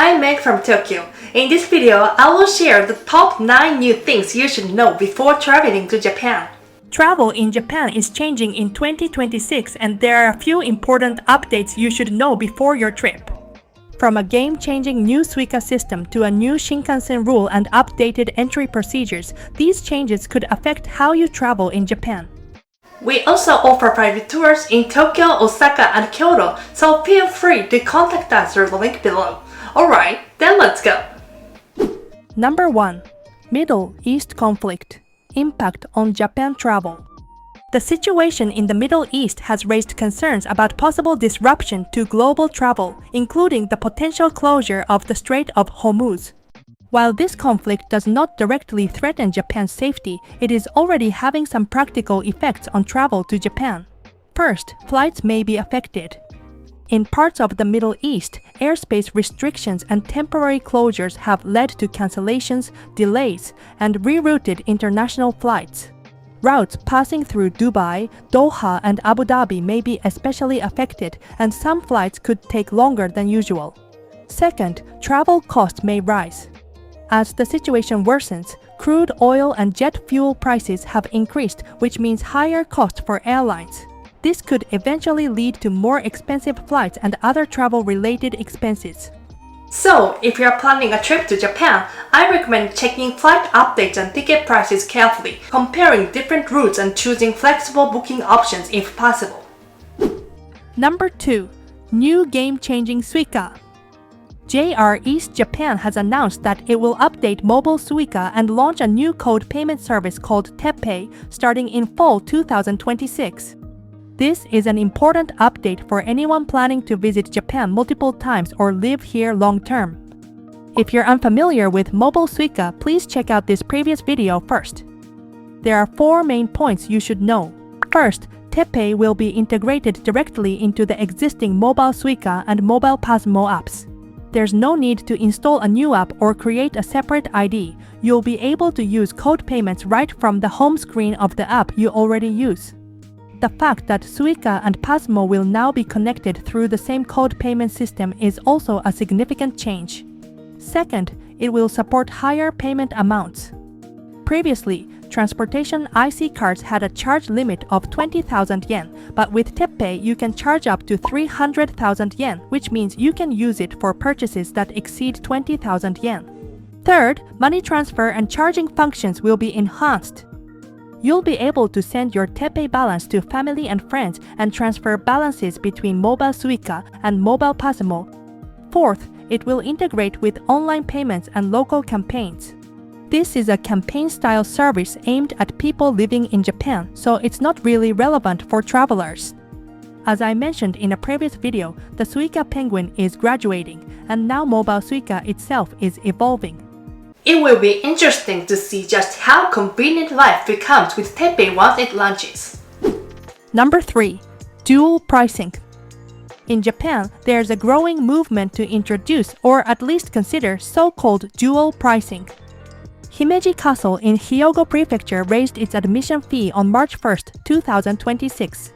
I'm Meg from Tokyo. In this video, I will share the top 9 new things you should know before traveling to Japan. Travel in Japan is changing in 2026 and there are a few important updates you should know before your trip. From a game-changing new Suica system to a new Shinkansen rule and updated entry procedures, these changes could affect how you travel in Japan. We also offer private tours in Tokyo, Osaka, and Kyoto, so feel free to contact us through the link below. Alright, then let's go! Number 1. Middle East Conflict. Impact on Japan travel. The situation in the Middle East has raised concerns about possible disruption to global travel, including the potential closure of the Strait of Hormuz. While this conflict does not directly threaten Japan's safety, it is already having some practical effects on travel to Japan. First, flights may be affected. In parts of the Middle East, airspace restrictions and temporary closures have led to cancellations, delays, and rerouted international flights. Routes passing through Dubai, Doha, and Abu Dhabi may be especially affected, and some flights could take longer than usual. Second, travel costs may rise. As the situation worsens, crude oil and jet fuel prices have increased, which means higher costs for airlines. This could eventually lead to more expensive flights and other travel-related expenses. So, if you are planning a trip to Japan, I recommend checking flight updates and ticket prices carefully, comparing different routes and choosing flexible booking options if possible. Number 2. New Game-Changing Suica. JR East Japan has announced that it will update mobile Suica and launch a new code payment service called TePay starting in fall 2026. This is an important update for anyone planning to visit Japan multiple times or live here long-term. If you're unfamiliar with mobile Suica, please check out this previous video first. There are 4 main points you should know. First, TePay will be integrated directly into the existing mobile Suica and mobile Pasmo apps. There's no need to install a new app or create a separate ID. You'll be able to use code payments right from the home screen of the app you already use. The fact that Suica and Pasmo will now be connected through the same code payment system is also a significant change. Second, it will support higher payment amounts. Previously, transportation IC cards had a charge limit of 20,000 yen, but with TePay you can charge up to 300,000 yen, which means you can use it for purchases that exceed 20,000 yen. Third, money transfer and charging functions will be enhanced. You'll be able to send your TePay balance to family and friends and transfer balances between mobile Suica and mobile Pasmo. Fourth, it will integrate with online payments and local campaigns. This is a campaign-style service aimed at people living in Japan, so it's not really relevant for travelers. As I mentioned in a previous video, the Suica Penguin is graduating, and now mobile Suica itself is evolving. It will be interesting to see just how convenient life becomes with TePay once it launches. Number 3. Dual pricing. In Japan, there's a growing movement to introduce or at least consider so-called dual pricing. Himeji Castle in Hyogo Prefecture raised its admission fee on March 1, 2026.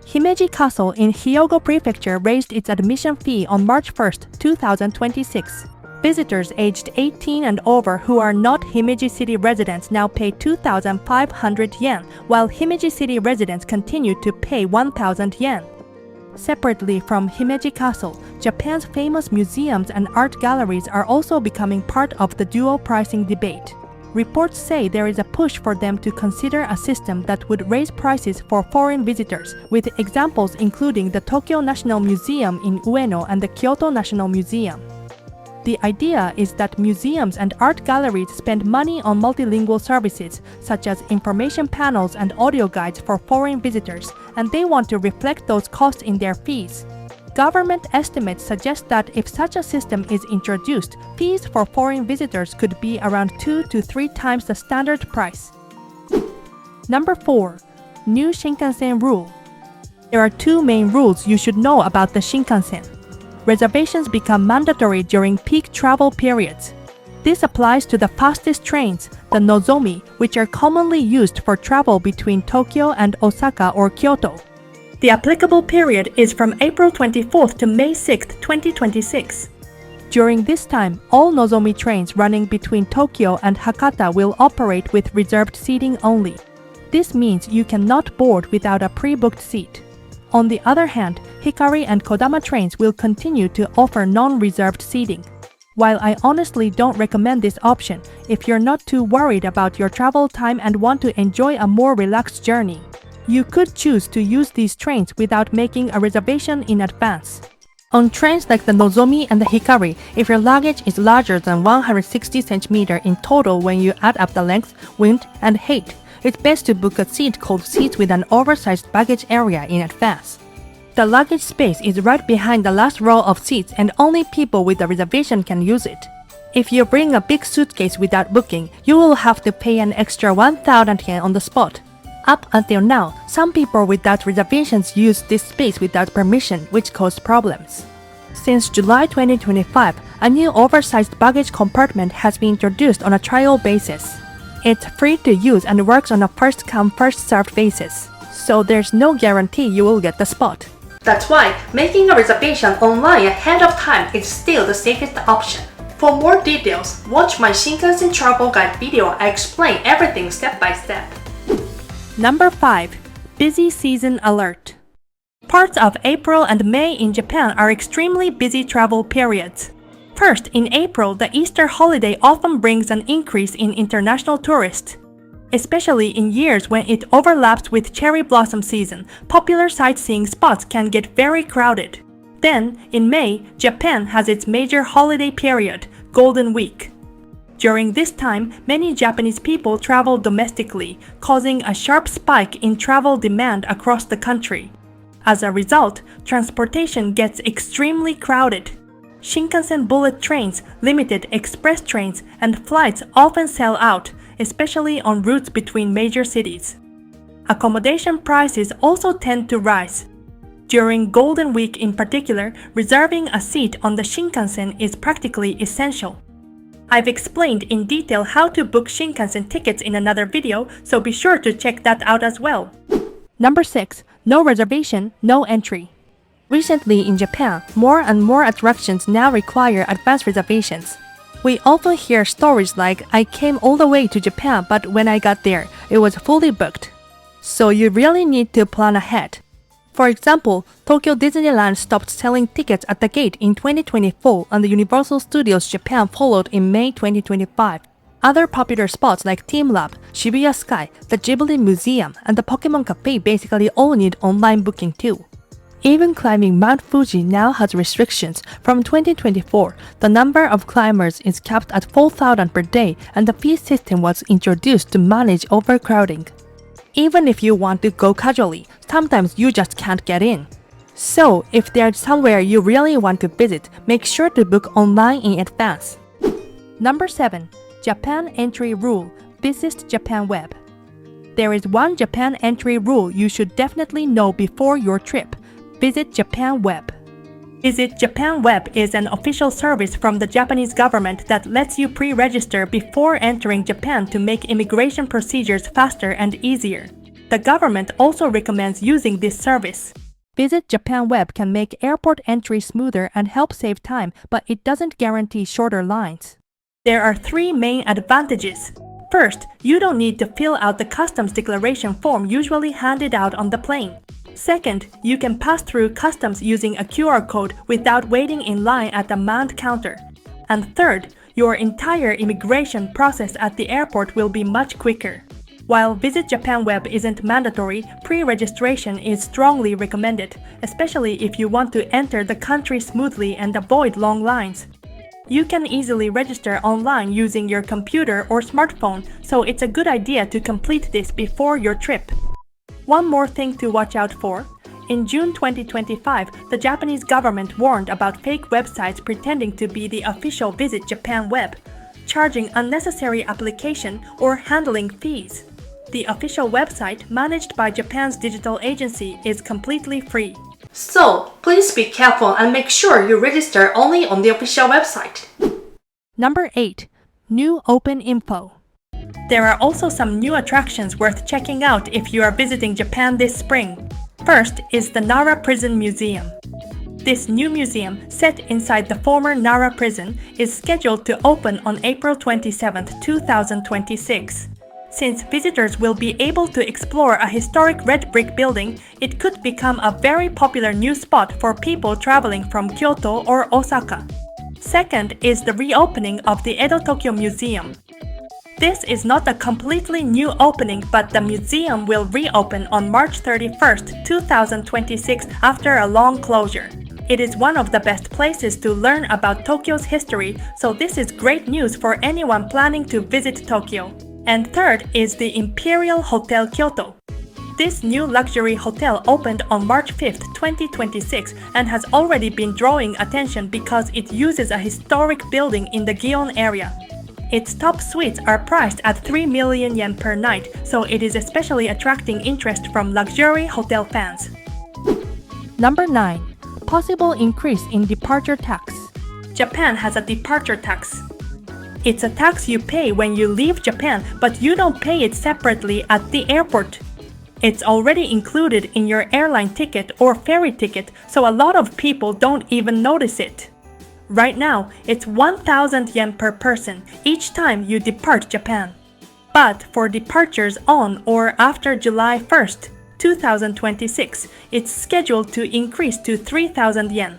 Himeji Castle in Hyogo Prefecture raised its admission fee on March 1, 2026. Visitors aged 18 and over who are not Himeji City residents now pay 2,500 yen, while Himeji City residents continue to pay 1,000 yen. Separately from Himeji Castle, Japan's famous museums and art galleries are also becoming part of the dual pricing debate. Reports say there is a push for them to consider a system that would raise prices for foreign visitors, with examples including the Tokyo National Museum in Ueno and the Kyoto National Museum. The idea is that museums and art galleries spend money on multilingual services, such as information panels and audio guides for foreign visitors, and they want to reflect those costs in their fees. Government estimates suggest that if such a system is introduced, fees for foreign visitors could be around 2 to 3 times the standard price. Number 4. New Shinkansen Rule. There are 2 main rules you should know about the Shinkansen. Reservations become mandatory during peak travel periods. This applies to the fastest trains, the Nozomi, which are commonly used for travel between Tokyo and Osaka or Kyoto. The applicable period is from April 24th to May 6th, 2026. During this time, all Nozomi trains running between Tokyo and Hakata will operate with reserved seating only. This means you cannot board without a pre-booked seat. On the other hand, Hikari and Kodama trains will continue to offer non-reserved seating. While I honestly don't recommend this option if you're not too worried about your travel time and want to enjoy a more relaxed journey, you could choose to use these trains without making a reservation in advance. On trains like the Nozomi and the Hikari, if your luggage is larger than 160 cm in total when you add up the length, wind, and height, it's best to book a seat called seats with an oversized baggage area in advance. The luggage space is right behind the last row of seats and only people with a reservation can use it. If you bring a big suitcase without booking, you will have to pay an extra 1,000 yen on the spot. Up until now, some people without reservations use this space without permission, which caused problems. Since July 2025, a new oversized baggage compartment has been introduced on a trial basis. It's free to use and works on a first-come, first-served basis, so there's no guarantee you will get the spot. That's why making a reservation online ahead of time is still the safest option. For more details, watch my Shinkansen travel guide video. I explain everything step by step. Number 5. Busy season alert. Parts of April and May in Japan are extremely busy travel periods. First, in April, the Easter holiday often brings an increase in international tourists. Especially in years when it overlaps with cherry blossom season, popular sightseeing spots can get very crowded. Then, in May, Japan has its major holiday period, Golden Week. During this time, many Japanese people travel domestically, causing a sharp spike in travel demand across the country. As a result, transportation gets extremely crowded. Shinkansen bullet trains, limited express trains, and flights often sell out, especially on routes between major cities. Accommodation prices also tend to rise. During Golden Week in particular, reserving a seat on the Shinkansen is practically essential. I've explained in detail how to book Shinkansen tickets in another video, so be sure to check that out as well. Number 6. No reservation, no entry. Recently in Japan, more and more attractions now require advance reservations. We often hear stories like, I came all the way to Japan, but when I got there, it was fully booked. So you really need to plan ahead. For example, Tokyo Disneyland stopped selling tickets at the gate in 2024 and the Universal Studios Japan followed in May 2025. Other popular spots like Team Lab, Shibuya Sky, the Ghibli Museum, and the Pokemon Cafe basically all need online booking too. Even climbing Mount Fuji now has restrictions. From 2024, the number of climbers is capped at 4,000 per day and the fee system was introduced to manage overcrowding. Even if you want to go casually, sometimes you just can't get in. So, if there's somewhere you really want to visit, make sure to book online in advance. Number 7. Japan Entry Rule. Visist Japan Web. There is one Japan entry rule you should definitely know before your trip. Visit Japan Web. Visit Japan Web is an official service from the Japanese government that lets you pre-register before entering Japan to make immigration procedures faster and easier. The government also recommends using this service. Visit Japan Web can make airport entry smoother and help save time, but it doesn't guarantee shorter lines. There are 3 main advantages. First, you don't need to fill out the customs declaration form usually handed out on the plane. Second, you can pass through customs using a QR code without waiting in line at the manned counter. And third, your entire immigration process at the airport will be much quicker. While Visit Japan Web isn't mandatory, pre-registration is strongly recommended, especially if you want to enter the country smoothly and avoid long lines. You can easily register online using your computer or smartphone, so it's a good idea to complete this before your trip. One more thing to watch out for. In June 2025, the Japanese government warned about fake websites pretending to be the official Visit Japan Web, charging unnecessary application or handling fees. The official website, managed by Japan's digital agency, is completely free. So, please be careful and make sure you register only on the official website. Number 8. New Open Info. There are also some new attractions worth checking out if you are visiting Japan this spring. First is the Nara Prison Museum. This new museum, set inside the former Nara prison, is scheduled to open on April 27, 2026. Since visitors will be able to explore a historic red brick building, it could become a very popular new spot for people traveling from Kyoto or Osaka. Second is the reopening of the Edo Tokyo Museum. This is not a completely new opening, but the museum will reopen on March 31, 2026 after a long closure. It is one of the best places to learn about Tokyo's history, so this is great news for anyone planning to visit Tokyo. And third is the Imperial Hotel Kyoto. This new luxury hotel opened on March 5, 2026 and has already been drawing attention because it uses a historic building in the Gion area. Its top suites are priced at 3 million yen per night, so it is especially attracting interest from luxury hotel fans. Number 9. Possible increase in departure tax. Japan has a departure tax. It's a tax you pay when you leave Japan, but you don't pay it separately at the airport. It's already included in your airline ticket or ferry ticket, so a lot of people don't even notice it. Right now, it's 1,000 yen per person each time you depart Japan. But for departures on or after July 1st, 2026, it's scheduled to increase to 3,000 yen.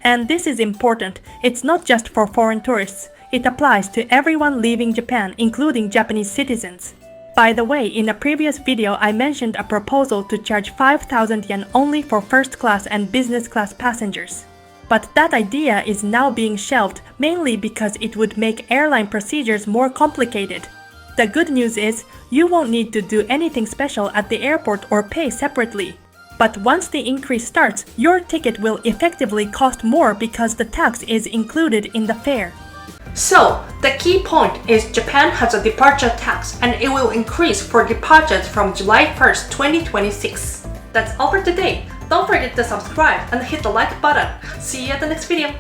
And this is important, it's not just for foreign tourists. It applies to everyone leaving Japan, including Japanese citizens. By the way, in a previous video I mentioned a proposal to charge 5,000 yen only for first class and business class passengers. But that idea is now being shelved, mainly because it would make airline procedures more complicated. The good news is, you won't need to do anything special at the airport or pay separately. But once the increase starts, your ticket will effectively cost more because the tax is included in the fare. So, the key point is Japan has a departure tax and it will increase for departures from July 1st, 2026. That's all for today. Don't forget to subscribe and hit the like button. See you at the next video.